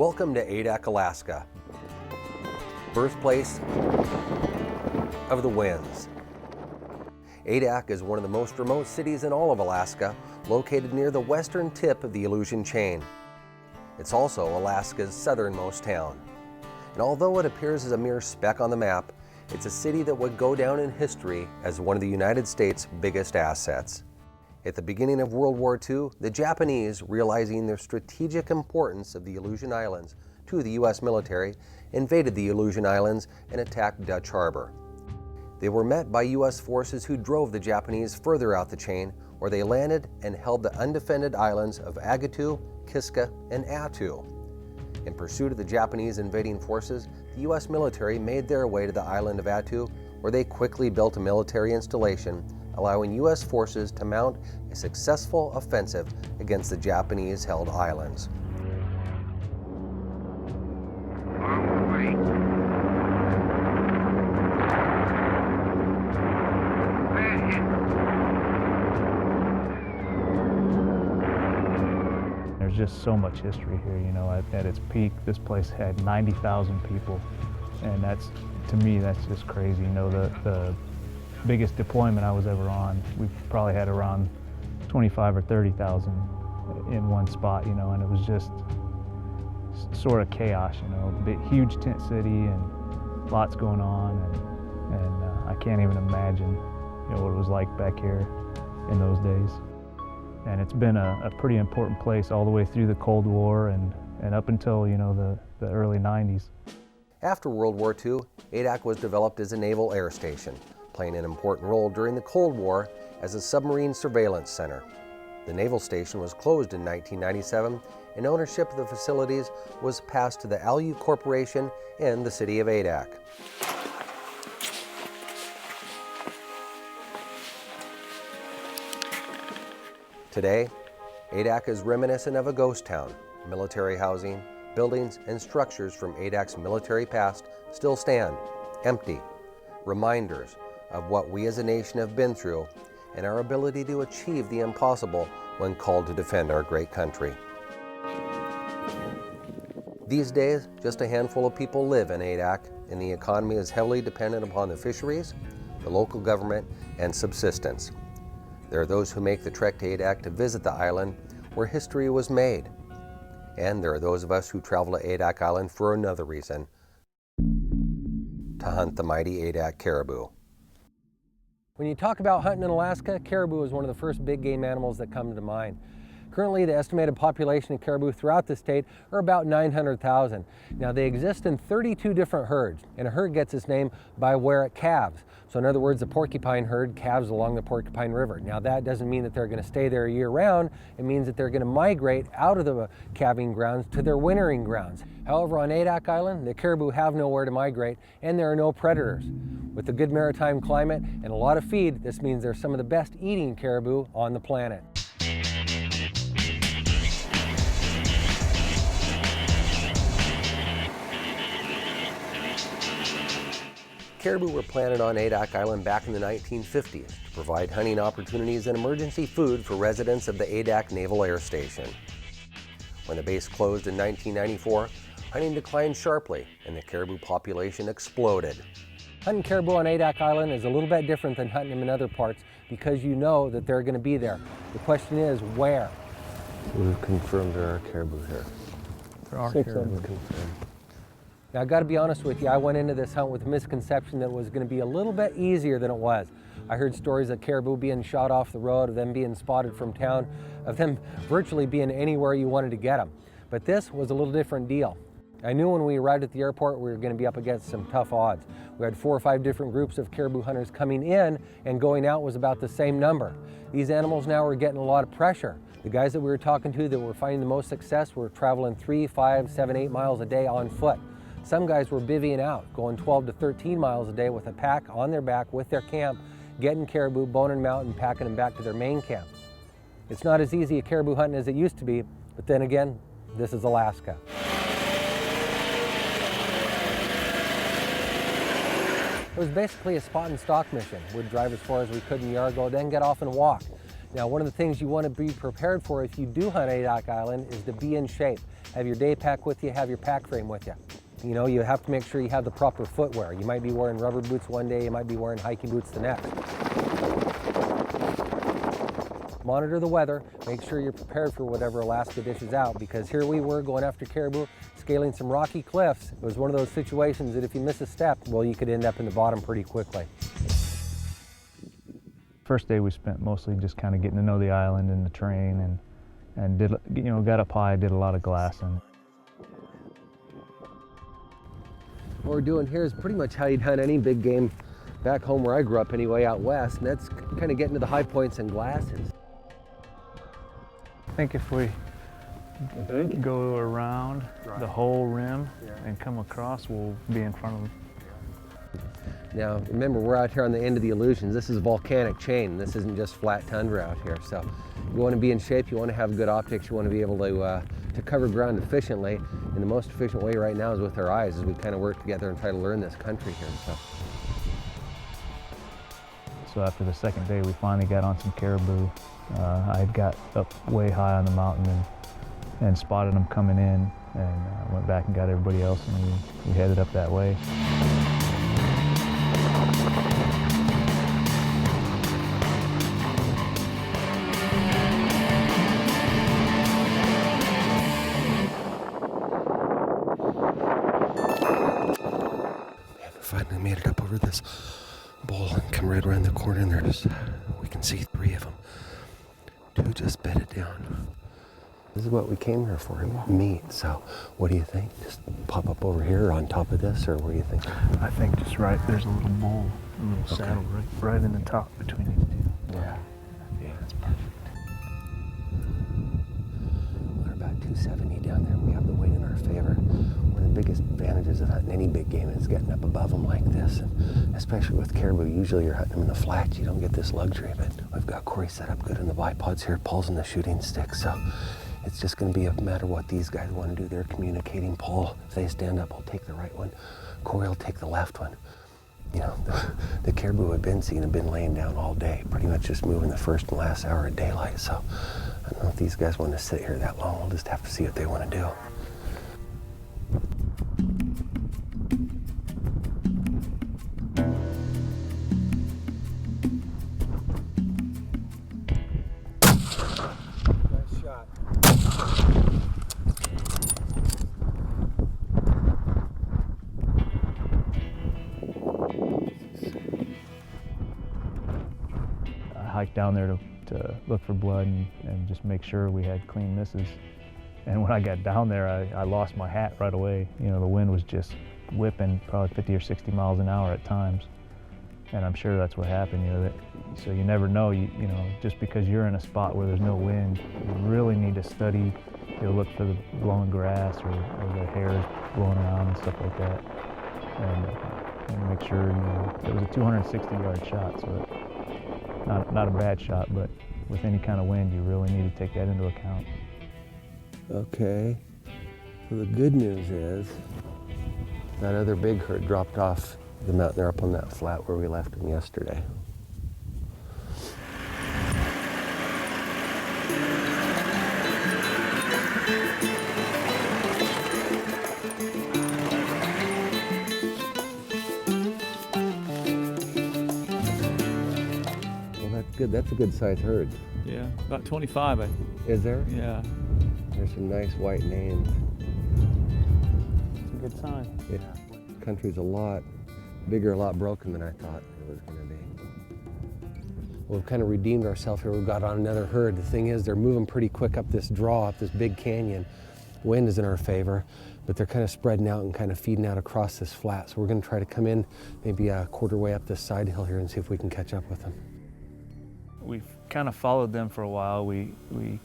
Welcome to Adak, Alaska, birthplace of the winds. Adak is one of the most remote cities in all of Alaska, located near the western tip of the Aleutian Chain. It's also Alaska's southernmost town. And although it appears as a mere speck on the map, it's a city that would go down in history as one of the United States' biggest assets. At the beginning of World War II, the Japanese, realizing the strategic importance of the Aleutian Islands to the U.S. military, invaded the Aleutian Islands and attacked Dutch Harbor. They were met by U.S. forces who drove the Japanese further out the chain, where they landed and held the undefended islands of Agatu, Kiska, and Attu. In pursuit of the Japanese invading forces, the U.S. military made their way to the island of Attu, where they quickly built a military installation, allowing U.S. forces to mount a successful offensive against the Japanese-held islands. There's just so much history here, you know. At its peak, this place had 90,000 people, and to me, that's just crazy. You know, the biggest deployment I was ever on, we probably had around 25 or 30,000 in one spot, you know, and it was just sort of chaos, you know, huge tent city and lots going on, and I can't even imagine, you know, what it was like back here in those days. And it's been a pretty important place all the way through the Cold War and up until, you know, the early 90s. After World War II, Adak was developed as a naval air station, playing an important role during the Cold War as a submarine surveillance center. The naval station was closed in 1997, and ownership of the facilities was passed to the Alu Corporation in the city of Adak. Today, Adak is reminiscent of a ghost town. Military housing, buildings, and structures from Adak's military past still stand, empty, reminders of what we as a nation have been through and our ability to achieve the impossible when called to defend our great country. These days, just a handful of people live in Adak, and the economy is heavily dependent upon the fisheries, the local government, and subsistence. There are those who make the trek to Adak to visit the island where history was made. And there are those of us who travel to Adak Island for another reason, to hunt the mighty Adak caribou. When you talk about hunting in Alaska, caribou is one of the first big game animals that come to mind. Currently, the estimated population of caribou throughout the state are about 900,000. Now, they exist in 32 different herds, and a herd gets its name by where it calves. So in other words, the porcupine herd calves along the Porcupine River. Now, that doesn't mean that they're going to stay there year-round. It means that they're going to migrate out of the calving grounds to their wintering grounds. However, on Adak Island, the caribou have nowhere to migrate, and there are no predators. With a good maritime climate and a lot of feed, this means they're some of the best eating caribou on the planet. Caribou were planted on Adak Island back in the 1950s to provide hunting opportunities and emergency food for residents of the Adak Naval Air Station. When the base closed in 1994, hunting declined sharply and the caribou population exploded. Hunting caribou on Adak Island is a little bit different than hunting them in other parts because you know that they're going to be there. The question is, where? We've confirmed there are caribou here. There are 6 caribou. confirmed. Now, I got to be honest with you, I went into this hunt with the misconception that it was going to be a little bit easier than it was. I heard stories of caribou being shot off the road, of them being spotted from town, of them virtually being anywhere you wanted to get them. But this was a little different deal. I knew when we arrived at the airport we were going to be up against some tough odds. We had 4 or 5 different groups of caribou hunters coming in, and going out was about the same number. These animals now were getting a lot of pressure. The guys that we were talking to that were finding the most success were traveling 3, 5, 7, 8 miles a day on foot. Some guys were bivvying out, going 12 to 13 miles a day with a pack on their back with their camp, getting caribou, boning them out, and packing them back to their main camp. It's not as easy a caribou hunting as it used to be, but then again, this is Alaska. It was basically a spot and stalk mission. We'd drive as far as we could in Yargo, then get off and walk. Now, one of the things you want to be prepared for if you do hunt Adak Island is to be in shape. Have your day pack with you, have your pack frame with you. You know, you have to make sure you have the proper footwear. You might be wearing rubber boots one day, you might be wearing hiking boots the next. Monitor the weather, make sure you're prepared for whatever Alaska dishes out, because here we were going after caribou, scaling some rocky cliffs. It was one of those situations that if you miss a step, well, you could end up in the bottom pretty quickly. First day we spent mostly just kind of getting to know the island and the terrain, and did, you know, got up high, did a lot of glassing. What we're doing here is pretty much how you'd hunt any big game back home where I grew up anyway, out west, and that's kind of getting to the high points and glasses. I think if we go around the whole rim and come across, we'll be in front of them. Now, remember, we're out here on the end of the Aleutians. This is a volcanic chain. This isn't just flat tundra out here. So you want to be in shape, you want to have good optics, you want to be able to cover ground efficiently. And the most efficient way right now is with our eyes, as we kind of work together and try to learn this country here. So after the second day, we finally got on some caribou. I had got up way high on the mountain and spotted them coming in, and went back and got everybody else, and we headed up that way. Finally made it up over this bowl and come right around the corner, and there's, we can see 3 of them. 2 just bedded down. This is what we came here for, meat. So what do you think? Just pop up over here on top of this, or what do you think? I think just right, there's a little bowl, a little saddle right in the top between these two. Yeah. Yeah, that's perfect. We're about 270 down there. We have the wind in our favor. One of the biggest advantages of hunting any big game is getting up above them like this, and especially with caribou. Usually you're hunting them in the flats, you don't get this luxury, but we've got Corey set up good in the bipods here, Paul's in the shooting stick, so it's just going to be a matter of what these guys want to do. They're communicating. Paul, if they stand up, I'll take the right one. Corey will take the left one. You know, the caribou I've been seeing have been laying down all day, pretty much just moving the first and last hour of daylight, so I don't know if these guys want to sit here that long. We'll just have to see what they want to do. Hiked down there to look for blood and just make sure we had clean misses. And when I got down there, I lost my hat right away. You know, the wind was just whipping probably 50 or 60 miles an hour at times. And I'm sure that's what happened, you know. So you never know, you know, just because you're in a spot where there's no wind, you really need to study, you know, look for the blowing grass or the hairs blowing around and stuff like that. And make sure, you know, it was a 260-yard shot, so not a bad shot, but with any kind of wind, you really need to take that into account. Okay, so the good news is that other big herd dropped off the mountain there up on that flat where we left him yesterday. Good. That's a good sized herd. Yeah, about 25, I think. Is there? Yeah. There's some nice white names. It's a good sign. Yeah. Country's a lot bigger, a lot broken than I thought it was going to be. Well, we've kind of redeemed ourselves here. We've got on another herd. The thing is, they're moving pretty quick up this draw, up this big canyon. Wind is in our favor, but they're kind of spreading out and kind of feeding out across this flat. So we're going to try to come in maybe a quarter way up this side hill here and see if we can catch up with them. We've kind of followed them for a while. We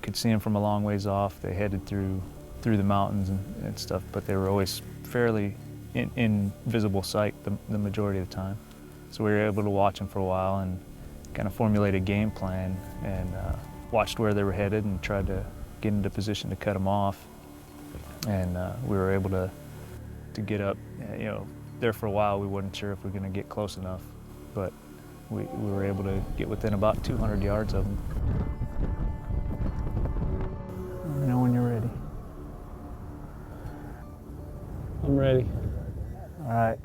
could see them from a long ways off. They headed through the mountains and stuff, but they were always fairly in visible sight the majority of the time. So we were able to watch them for a while and kind of formulate a game plan, and watched where they were headed and tried to get into position to cut them off. And we were able to get up. You know, there for a while we weren't sure if we were going to get close enough, but we were able to get within about 200 yards of them. Let me know when you're ready. I'm ready. All right.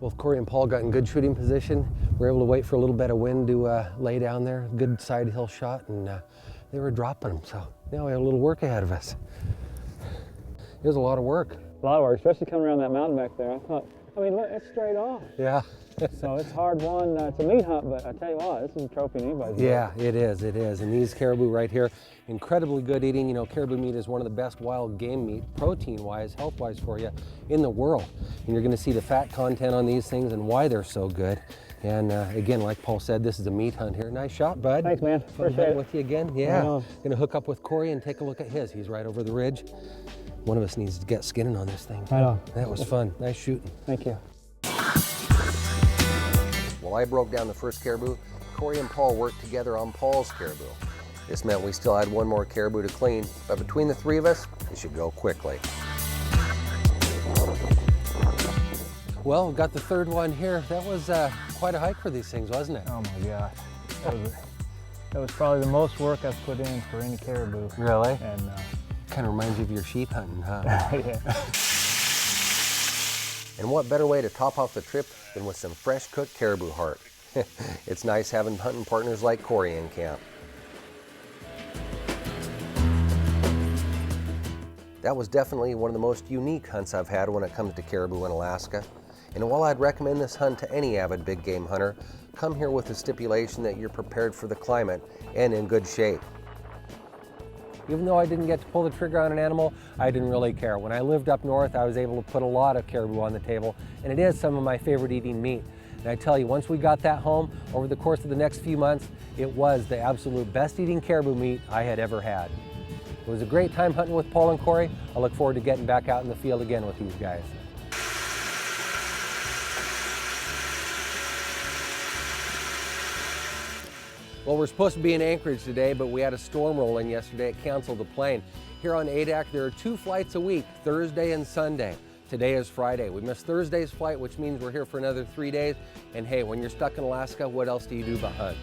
Both Corey and Paul got in good shooting position. We were able to wait for a little bit of wind to lay down there. Good side hill shot, and they were dropping them. So now we have a little work ahead of us. It was a lot of work. A lot of work, especially coming around that mountain back there. I mean, look, it's straight off. Yeah. So it's hard won. It's a meat hunt, but I tell you what, this is a trophy anybody's. Yeah, it is. And these caribou right here, incredibly good eating. You know, caribou meat is one of the best wild game meat, protein-wise, health-wise for you in the world. And you're gonna see the fat content on these things and why they're so good. And again, like Paul said, this is a meat hunt here. Nice shot, bud. Thanks, man. Fun Appreciate hunting it. with you again. Yeah. Gonna hook up with Corey and take a look at his. He's right over the ridge. One of us needs to get skinning on this thing. Right on. That was fun. Nice shooting. Thank you. While I broke down the first caribou, Corey and Paul worked together on Paul's caribou. This meant we still had one more caribou to clean, but between the three of us, it should go quickly. Well, we've got the third one here. That was quite a hike for these things, wasn't it? Oh my gosh. That was probably the most work I've put in for any caribou. Really? And Kind of reminds you of your sheep hunting, huh? yeah. And what better way to top off the trip than with some fresh cooked caribou heart? It's nice having hunting partners like Corey in camp. That was definitely one of the most unique hunts I've had when it comes to caribou in Alaska. And while I'd recommend this hunt to any avid big game hunter, come here with the stipulation that you're prepared for the climate and in good shape. Even though I didn't get to pull the trigger on an animal, I didn't really care. When I lived up north, I was able to put a lot of caribou on the table, and it is some of my favorite eating meat. And I tell you, once we got that home, over the course of the next few months, it was the absolute best eating caribou meat I had ever had. It was a great time hunting with Paul and Corey. I look forward to getting back out in the field again with these guys. Well, we're supposed to be in Anchorage today, but we had a storm roll in yesterday. It canceled the plane. Here on Adak, there are 2 flights a week, Thursday and Sunday. Today is Friday. We missed Thursday's flight, which means we're here for another 3 days. And hey, when you're stuck in Alaska, what else do you do but hunt?